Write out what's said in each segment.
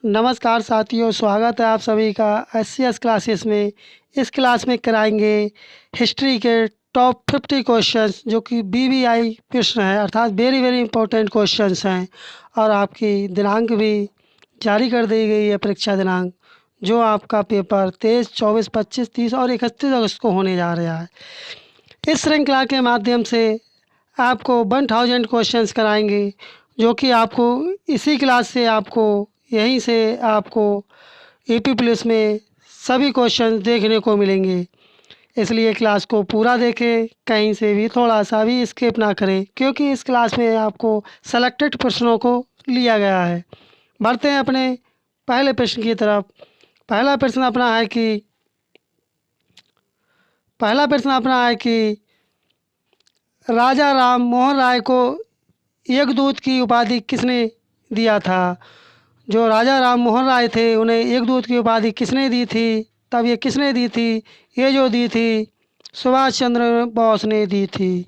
नमस्कार साथियों, स्वागत है आप सभी का एससीएस क्लासेस में। इस क्लास में कराएंगे हिस्ट्री के टॉप 50 क्वेश्चंस जो कि बीबीआई प्रश्न है, अर्थात वेरी वेरी इंपॉर्टेंट क्वेश्चंस हैं। और आपकी दिनांक भी जारी कर दी गई है, परीक्षा दिनांक, जो आपका पेपर 23, 24, 25, 30 और 31 अगस्त को होने जा रहा है। इस श्रृंखला के माध्यम से आपको 1000 क्वेश्चंस कराएंगे, जो कि आपको इसी क्लास से यहीं से आपको यूपी पुलिस में सभी क्वेश्चन देखने को मिलेंगे। इसलिए क्लास को पूरा देखें, कहीं से भी थोड़ा सा भी स्किप ना करें, क्योंकि इस क्लास में आपको सेलेक्टेड प्रश्नों को लिया गया है। बढ़ते हैं अपने पहले प्रश्न की तरफ। पहला प्रश्न अपना है कि राजा राम मोहन राय को यज्ञदूत की उपाधि किसने दिया था। जो राजा राम मोहन राय थे, उन्हें यज्ञदूत की उपाधि किसने दी थी, तब ये किसने दी थी? ये जो दी थी, सुभाष चंद्र बोस ने दी थी।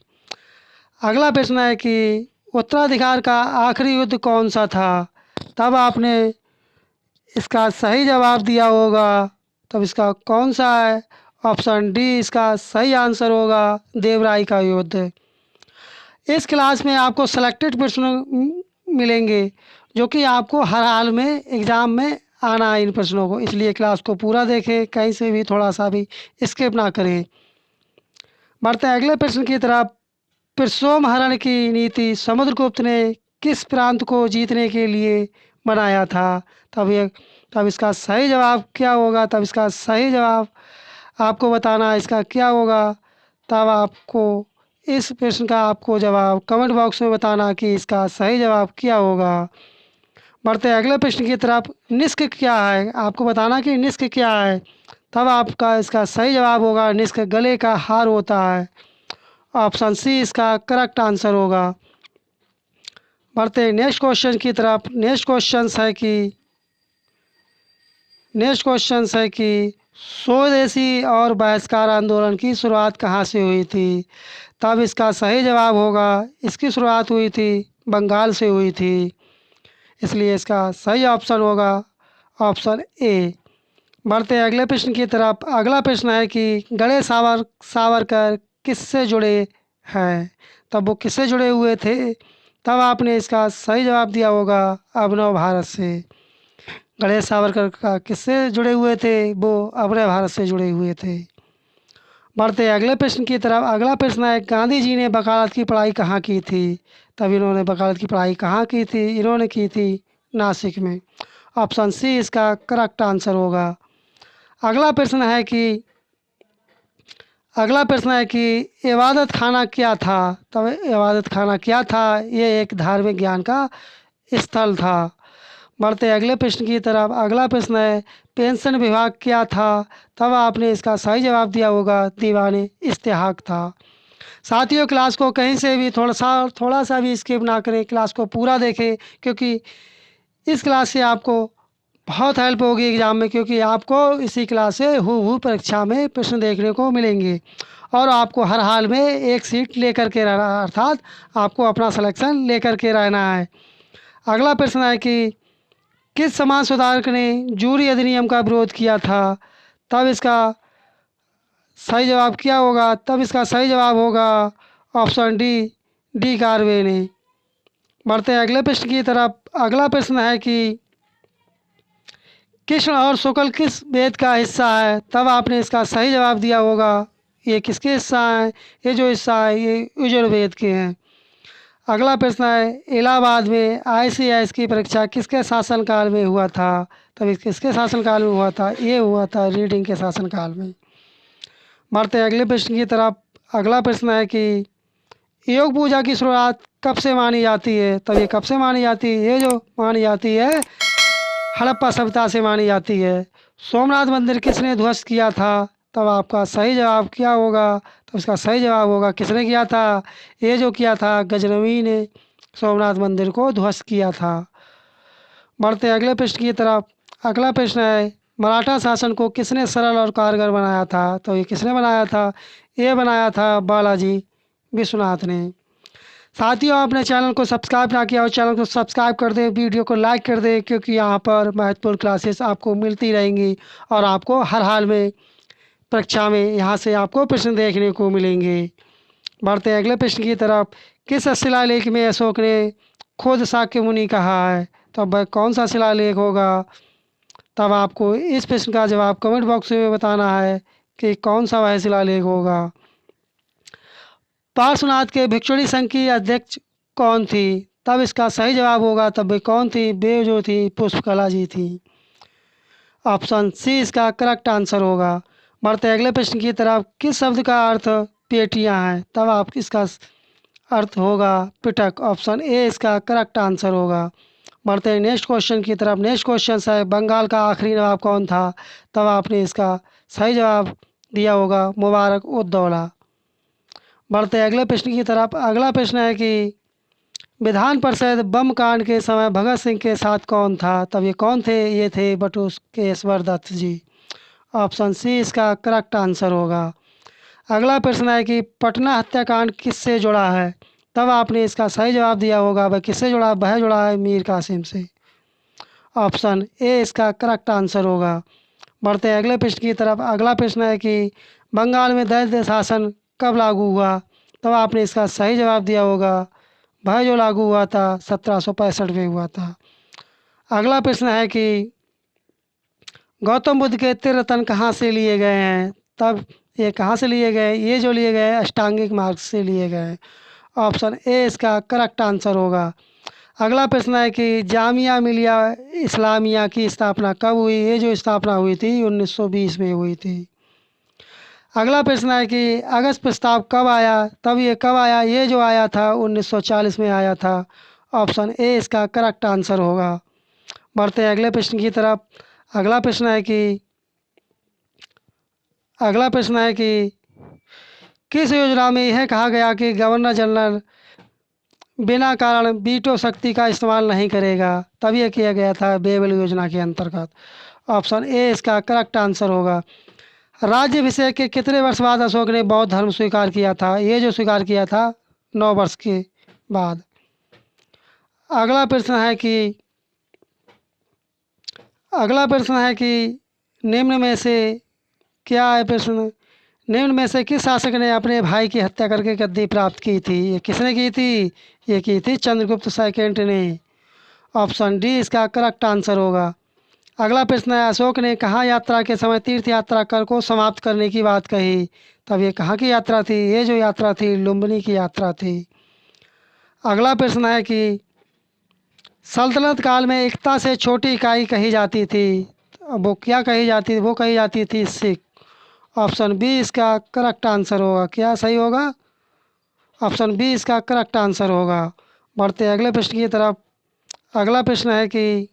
अगला प्रश्न है कि उत्तराधिकार का आखिरी युद्ध कौन सा था। तब आपने इसका सही जवाब दिया होगा, तब इसका कौन सा है? ऑप्शन डी इसका सही आंसर होगा, देवराय का युद्ध। इस क्लास में आपको सेलेक्टेड प्रश्न मिलेंगे, जो कि आपको हर हाल में एग्ज़ाम में आना है इन प्रश्नों को। इसलिए क्लास को पूरा देखें, कहीं से भी थोड़ा सा भी स्किप ना करें। बढ़ते हैं अगले प्रश्न की तरफ। पिरसोम हरण की नीति समुद्रगुप्त ने किस प्रांत को जीतने के लिए बनाया था। तब इसका सही जवाब क्या होगा? तब इसका सही जवाब आपको बताना है, इसका क्या होगा। तब आपको इस प्रश्न का आपको जवाब कमेंट बॉक्स में बताना कि इसका सही जवाब क्या होगा। बढ़ते हैं अगले प्रश्न की तरफ। निष्क क्या है? आपको बताना कि निष्क क्या है। तब आपका इसका सही जवाब होगा, निष्क गले का हार होता है। ऑप्शन सी इसका करेक्ट आंसर होगा। बढ़ते हैं नेक्स्ट क्वेश्चन की तरफ। नेक्स्ट क्वेश्चन है कि स्वदेशी और बहिष्कार आंदोलन की शुरुआत कहाँ से हुई थी। तब इसका सही जवाब होगा, इसकी शुरुआत हुई थी बंगाल से हुई थी। इसलिए इसका सही ऑप्शन होगा ऑप्शन ए। बढ़ते हैं अगले प्रश्न की तरफ। अगला प्रश्न है कि गणेश सावरकर किससे जुड़े हैं। तब वो किससे जुड़े हुए थे। तब आपने इसका सही जवाब दिया होगा, अभिनव भारत से। गणेश सावरकर का किससे जुड़े हुए थे? वो अभिनव भारत से जुड़े हुए थे। बढ़ते हैं अगले प्रश्न की तरफ। अगला प्रश्न है, गांधी जी ने वकालत की पढ़ाई कहाँ की थी। तब इन्होंने वकालत की पढ़ाई कहाँ की थी? इन्होंने की थी नासिक में। ऑप्शन सी इसका करेक्ट आंसर होगा। अगला प्रश्न है कि इबादत खाना क्या था। तब इबादत खाना क्या था? ये एक धार्मिक ज्ञान का स्थल था। बढ़ते अगले प्रश्न की तरफ। अगला प्रश्न है, पेंशन विभाग क्या था। तब आपने इसका सही जवाब दिया होगा, दीवाने इस्तेहाक था। साथियों, क्लास को कहीं से भी थोड़ा सा भी स्किप ना करें, क्लास को पूरा देखें, क्योंकि इस क्लास से आपको बहुत हेल्प होगी एग्ज़ाम में, क्योंकि आपको इसी क्लास से हूबहू परीक्षा में प्रश्न देखने को मिलेंगे। और आपको हर हाल में एक सीट लेकर के रहना, अर्थात आपको अपना सिलेक्शन लेकर के रहना है। अगला प्रश्न है कि किस समाज सुधारक ने जूरी अधिनियम का विरोध किया था। तब इसका सही जवाब क्या होगा? तब इसका सही जवाब होगा ऑप्शन डी कार्वे ने। बढ़ते हैं अगले प्रश्न की तरफ। अगला प्रश्न है कि कृष्ण और शुक्ल किस वेद का हिस्सा है। तब आपने इसका सही जवाब दिया होगा, ये किसके हिस्सा हैं? ये जो हिस्सा है ये यजुर्वेद के हैं। अगला प्रश्न है, इलाहाबाद में ICAS की परीक्षा किसके शासनकाल में हुआ था। तब किसके शासनकाल में हुआ था? ये हुआ था रीडिंग के शासनकाल में। बढ़ते हैं अगले प्रश्न की तरफ। अगला प्रश्न है कि योग पूजा की शुरुआत कब से मानी जाती है। तब ये कब से मानी जाती है? ये जो मानी जाती है हड़प्पा सभ्यता से मानी जाती है। सोमनाथ मंदिर किसने ध्वस्त किया था। तब आपका सही जवाब क्या होगा? तो इसका सही जवाब होगा, किसने किया था? ये जो किया था गजनवी ने सोमनाथ मंदिर को ध्वस्त किया था। बढ़ते अगले प्रश्न की तरफ। अगला प्रश्न है, मराठा शासन को किसने सरल और कारगर बनाया था। तो ये किसने बनाया था? ये बनाया था बालाजी विश्वनाथ ने। साथियों, आपने चैनल को सब्सक्राइब ना किया हो, चैनल को सब्सक्राइब कर दें, वीडियो को लाइक कर दें, क्योंकि यहाँ पर महत्वपूर्ण क्लासेस आपको मिलती रहेंगी और आपको हर हाल में परीक्षा में यहाँ से आपको प्रश्न देखने को मिलेंगे। बढ़ते हैं अगले प्रश्न की तरफ। किस शिलालेख में अशोक ने खुद शाक्य मुनि कहा है? तो वह कौन सा शिलालेख होगा? तब आपको इस प्रश्न का जवाब कमेंट बॉक्स में बताना है कि कौन सा वह शिलालेख होगा। पार्श्वनाथ के भिक्षुणी संघ की अध्यक्ष कौन थी? तब इसका सही जवाब होगा, तब वे कौन थी? वे जो थी पुष्पकला जी थी। ऑप्शन सी इसका करेक्ट आंसर होगा। बढ़ते अगले प्रश्न की तरफ। किस शब्द का अर्थ पेटियां है? तब आप इसका अर्थ होगा पिटक। ऑप्शन ए इसका करेक्ट आंसर होगा। बढ़ते हैं नेक्स्ट क्वेश्चन की तरफ। नेक्स्ट क्वेश्चन है, बंगाल का आखिरी नवाब कौन था? तब आपने इसका सही जवाब दिया होगा मुबारक उद्दौला। बढ़ते हैं अगले प्रश्न की तरफ। अगला प्रश्न है कि विधान परिषद बम कांड के समय भगत सिंह के साथ कौन था? तब ये कौन थे? ये थे बटुकेश्वर दत्त जी। ऑप्शन सी इसका करेक्ट आंसर होगा। अगला प्रश्न है कि पटना हत्याकांड किससे जुड़ा है? तब आपने इसका सही जवाब दिया होगा। वह किससे जुड़ा? वह जुड़ा है मीर कासिम से। ऑप्शन ए इसका करेक्ट आंसर होगा। बढ़ते हैं अगले प्रश्न की तरफ। अगला प्रश्न है कि बंगाल में दैत्य शासन कब लागू हुआ? तब आपने इसका सही जवाब दिया होगा। वह जो लागू हुआ था 1765 में हुआ था। अगला प्रश्न है कि गौतम बुद्ध के त्रिरत्न कहाँ से लिए गए हैं? तब ये कहाँ से लिए गए? ये जो लिए गए अष्टांगिक मार्ग से लिए गए। ऑप्शन ए इसका करेक्ट आंसर होगा। अगला प्रश्न है कि जामिया मिलिया इस्लामिया की स्थापना कब हुई? ये जो स्थापना हुई थी 1920 में हुई थी। अगला प्रश्न है कि अगस्त प्रस्ताव कब आया? तब ये कब आया? ये जो आया था 1940 में आया था। ऑप्शन ए इसका करेक्ट आंसर होगा। बढ़ते हैं अगले प्रश्न की तरफ। अगला प्रश्न है कि किस योजना में यह कहा गया कि गवर्नर जनरल बिना कारण वीटो शक्ति का इस्तेमाल नहीं करेगा? तब यह किया गया था बेबल योजना के अंतर्गत। ऑप्शन ए इसका करेक्ट आंसर होगा। राज्याभिषेक के कितने वर्ष बाद अशोक ने बौद्ध धर्म स्वीकार किया था? ये जो स्वीकार किया था 9 वर्ष के बाद। अगला प्रश्न है कि निम्न में से क्या है प्रश्न? निम्न में से किस शासक ने अपने भाई की हत्या करके गद्दी प्राप्त की थी? ये किसने की थी? ये की थी चंद्रगुप्त सेकंड ने। ऑप्शन डी इसका करेक्ट आंसर होगा। अगला प्रश्न है, अशोक ने कहाँ यात्रा के समय तीर्थ यात्रा कर को समाप्त करने की बात कही? तब ये कहाँ की यात्रा थी? ये जो यात्रा थी लुम्बिनी की यात्रा थी। अगला प्रश्न है कि सल्तनत काल में एकता से छोटी इकाई कही जाती थी। वो क्या कही जाती थी? वो कही जाती थी सिख। ऑप्शन बी इसका करेक्ट आंसर होगा। क्या सही होगा? ऑप्शन बी इसका करेक्ट आंसर होगा। बढ़ते अगले प्रश्न की तरफ। अगला प्रश्न है कि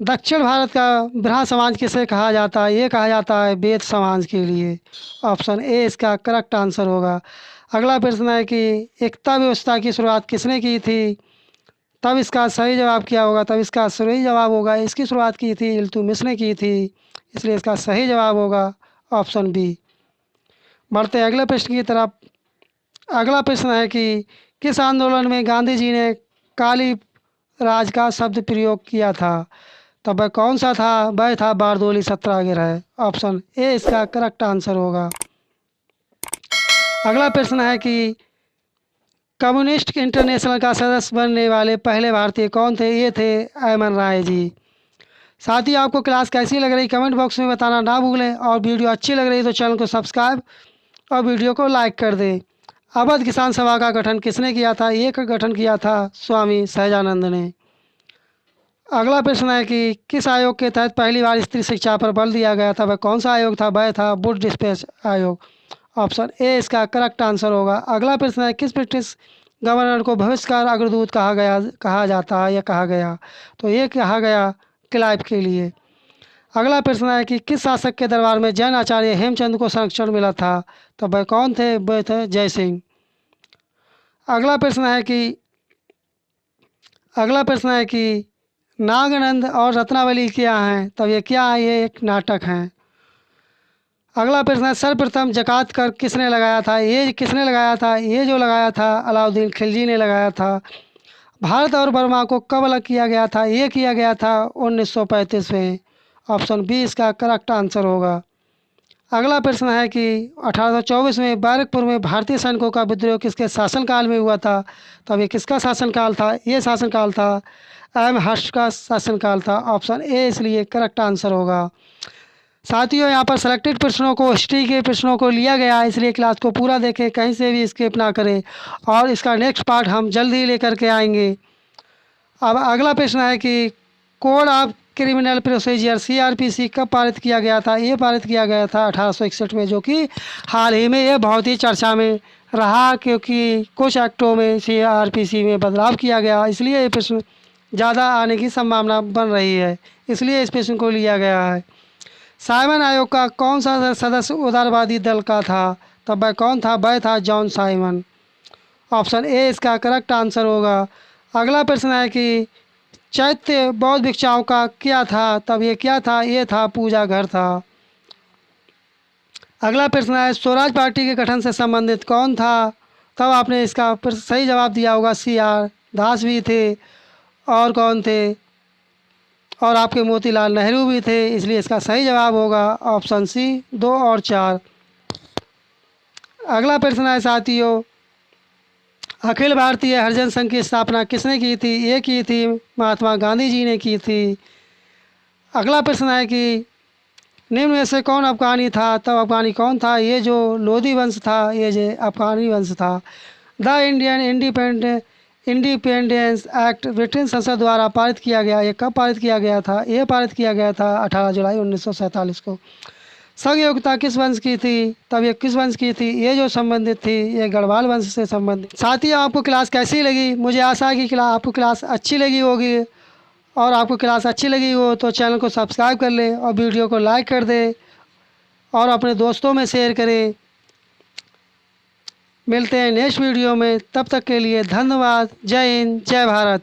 दक्षिण भारत का ब्रह्म समाज किसे कहा जाता है? ये कहा जाता है वेद समाज के लिए। ऑप्शन ए इसका करेक्ट आंसर होगा। अगला प्रश्न है कि एकता व्यवस्था की शुरुआत किसने की थी? तब इसका सही जवाब क्या होगा? तब इसका सही जवाब होगा इसकी शुरुआत की थी इल्तुतमिश ने की थी, इसलिए इसका सही जवाब होगा ऑप्शन बी। बढ़ते अगले प्रश्न की तरफ। अगला प्रश्न है कि किस आंदोलन में गांधी जी ने काली राज का शब्द प्रयोग किया था? तब वह कौन सा था? वह था बारदोली सत्याग्रह। ऑप्शन ए इसका करेक्ट आंसर होगा। अगला प्रश्न है कि कम्युनिस्ट इंटरनेशनल का सदस्य बनने वाले पहले भारतीय कौन थे? ये थे अमन राय जी। साथ ही आपको क्लास कैसी लग रही कमेंट बॉक्स में बताना ना भूलें, और वीडियो अच्छी लग रही तो चैनल को सब्सक्राइब और वीडियो को लाइक कर दें। अवध किसान सभा का गठन किसने किया था? ये का गठन किया था स्वामी सहजानंद ने। अगला प्रश्न है कि किस आयोग के तहत पहली बार स्त्री शिक्षा पर बल दिया गया था? वह कौन सा आयोग था? वह था वुड डिस्पैच आयोग। ऑप्शन ए इसका करेक्ट आंसर होगा। अगला प्रश्न है किस ब्रिटिश गवर्नर को भविष्य का अग्रदूत कहा जाता है या कहा गया? तो ये कहा गया क्लाइव के लिए। अगला प्रश्न है कि किस शासक के दरबार में जैन आचार्य हेमचंद को संरक्षण मिला था? तो वह कौन थे? वह थे जय सिंह। अगला प्रश्न है कि नागानंद और रत्नावली क्या हैं? तब ये क्या है? ये एक नाटक हैं। अगला प्रश्न है, सर्वप्रथम जकात कर किसने लगाया था? ये किसने लगाया था? ये जो लगाया था अलाउद्दीन खिलजी ने लगाया था। भारत और बर्मा को कब अलग किया गया था? ये किया गया था 1935 में। ऑप्शन बी इसका करेक्ट आंसर होगा। अगला प्रश्न है कि 1824 में बैरकपुर में भारतीय सैनिकों का विद्रोह किसके शासनकाल में हुआ था? तो अब ये किसका शासनकाल था? ये शासनकाल था एम हर्ष का शासनकाल था। ऑप्शन ए इसलिए करेक्ट आंसर होगा। साथियों, यहाँ पर सेलेक्टेड प्रश्नों को, हिस्ट्री के प्रश्नों को लिया गया है, इसलिए क्लास को पूरा देखें, कहीं से भी स्किप ना करें। और इसका नेक्स्ट पार्ट हम जल्द ही लेकर के आएंगे। अब अगला प्रश्न है कि code of criminal procedure CRPC कब पारित किया गया था? ये पारित किया गया था 1861 में, जो कि हाल ही में ये बहुत ही चर्चा में रहा, क्योंकि कुछ एक्टों में CRPC में बदलाव किया गया, इसलिए ये प्रश्न ज़्यादा आने की संभावना बन रही है, इसलिए इस प्रश्न को लिया गया है। साइमन आयोग का कौन सा सदस्य उदारवादी दल का था? तब वह कौन था? वह था जॉन साइमन। ऑप्शन ए इसका करेक्ट आंसर होगा। अगला प्रश्न है कि चैत्य बौद्ध भिक्षाओं का क्या था? तब ये क्या था? ये था पूजा घर था। अगला प्रश्न है, स्वराज पार्टी के गठन से संबंधित कौन था? तब आपने इसका सही जवाब दिया होगा CR दास भी थे, और कौन थे? और आपके मोतीलाल नेहरू भी थे, इसलिए इसका सही जवाब होगा ऑप्शन सी 2 और 4। अगला प्रश्न है साथियों, अखिल भारतीय हरिजन संघ की स्थापना किसने की थी? ये की थी महात्मा गांधी जी ने की थी। अगला प्रश्न है कि निम्न में से कौन अफगानी था? तब अफगानी कौन था? ये जो लोधी वंश था, ये जो अफगानी वंश था। The Indian independence act Britain संसद द्वारा पारित किया गया। ये कब पारित किया गया था? ये पारित किया गया था 18 जुलाई 1947 को। संघ योग्यता किस वंश की थी? तब ये किस वंश की थी? ये जो संबंधित थी, ये गढ़वाल वंश से संबंधित। साथियों, आपको क्लास कैसी लगी? मुझे आशा है कि आपको क्लास अच्छी लगी होगी, और आपको क्लास अच्छी लगी हो तो चैनल को सब्सक्राइब कर ले और वीडियो को लाइक कर दे और अपने दोस्तों में शेयर करें। मिलते हैं नेक्स्ट वीडियो में, तब तक के लिए धन्यवाद। जय हिंद, जय भारत।